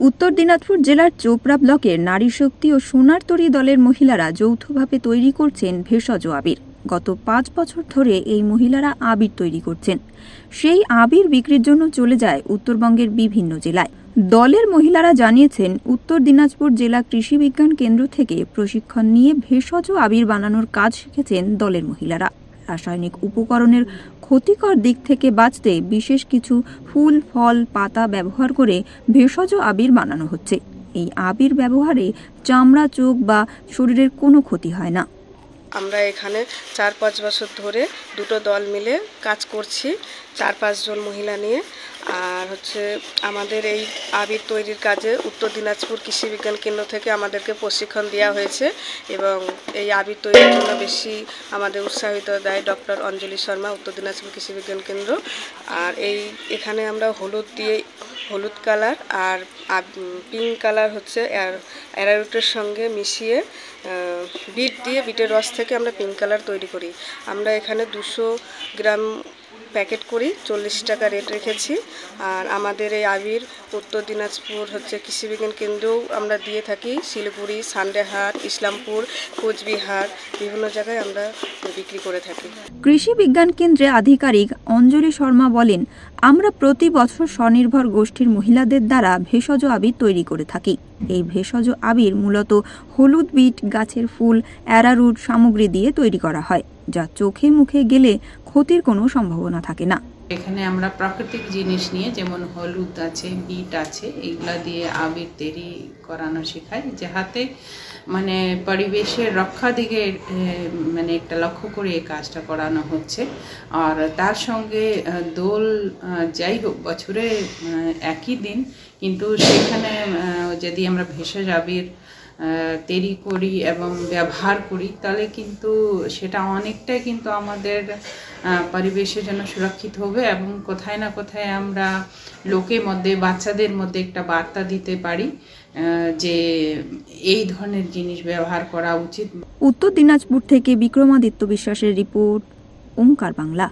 উত্তর দিনাজপুর জেলার চোপড়া ব্লকের নারী শক্তি ও সোনারতরী দলের মহিলারা যৌথভাবে তৈরি করছেন ভেষজ আবির। গত ৫ বছর ধরে এই মহিলারা আবির তৈরি করছেন। সেই আবির বিক্রির জন্য চলে যায় উত্তরবঙ্গের বিভিন্ন জেলায়। দলের মহিলারা জানিয়েছেন, উত্তর দিনাজপুর জেলা কৃষি বিজ্ঞান কেন্দ্র থেকে প্রশিক্ষণ নিয়ে ভেষজ আবির বানানোর কাজ শিখেছেন দলের মহিলারা। রাসায়নিক উপকরণের ক্ষতিকর দিক থেকে বাঁচতে বিশেষ কিছু ফুল, ফল, পাতা ব্যবহার করে ভেষজ আবির বানানো হচ্ছে। এই আবির ব্যবহারে চামড়া, চোখ বা শরীরের কোনো ক্ষতি হয় না। আমরা এখানে ৪-৫ বছর ধরে দুটো দল মিলে কাজ করছি, ৪-৫ জন মহিলা নিয়ে। আর আমাদের এই আবির তৈরির কাজে উত্তর দিনাজপুর কৃষি বিজ্ঞান কেন্দ্র থেকে আমাদেরকে প্রশিক্ষণ দেওয়া হয়েছে এবং এই আবির তৈরির জন্য বেশি আমাদের উৎসাহিত দেয় ডক্টর অঞ্জলি শর্মা, উত্তর দিনাজপুর কৃষি বিজ্ঞান কেন্দ্র। আর এখানে আমরা হলুদ কালার আর পিঙ্ক কালার অ্যারারুটের সঙ্গে মিশিয়ে বিটের রস থেকে আমরা পিঙ্ক কালার তৈরি করি। আমরা এখানে 200 গ্রাম প্যাকেট করি, 40 টাকা রেট রেখেছি। আর আমাদের এই আবির উত্তর দিনাজপুর কৃষি বিজ্ঞান কেন্দ্রেও আমরা দিয়ে থাকি। শিলিগুড়ি, সান্ডেহাট, ইসলামপুর, কোচবিহার বিভিন্ন জায়গায় আমরা বিক্রি করে থাকি। কৃষি বিজ্ঞান কেন্দ্রে আধিকারিক অঞ্জলি শর্মা বলেন, আমরা প্রতি বছর স্বনির্ভর গোষ্ঠীর মহিলাদের দ্বারা ভেষজ আবির তৈরি করে থাকি। এই ভেষজ আবির মূলত হলুদ, বিট গাছের ফুল, অ্যারারুট সামগ্রী দিয়ে তৈরি করা হয়, যা চোখে মুখে গেলে ক্ষতির কোনো সম্ভাবনা থাকে না। এখানে আমরা প্রাকৃতিক জিনিস নিয়ে, যেমন হলুদ আছে, বিট আছে, এগুলা দিয়ে আবির তৈরি করানো শেখাই, যাহাতে পরিবেশের রক্ষা দিকে একটা লক্ষ্য করে এই কাজটা করানো হচ্ছে। আর তার সঙ্গে দোল যাই হোক বছরে একই দিন, কিন্তু সেখানে যদি আমরা ভেষজ আবির তৈরি করি এবং ব্যবহার করি, তাহলে কিন্তু সেটা অনেকটাই কিন্তু আমাদের পরিবেশের জন্য সুরক্ষিত হবে এবং কোথায় না কোথায় আমরা লোকের মধ্যে, বাচ্চাদের মধ্যে একটা বার্তা দিতে পারি যে এই ধরনের জিনিস ব্যবহার করা উচিত। উত্তর দিনাজপুর থেকে বিক্রমাদিত্য বিশ্বাসের রিপোর্ট, ওঙ্কার বাংলা।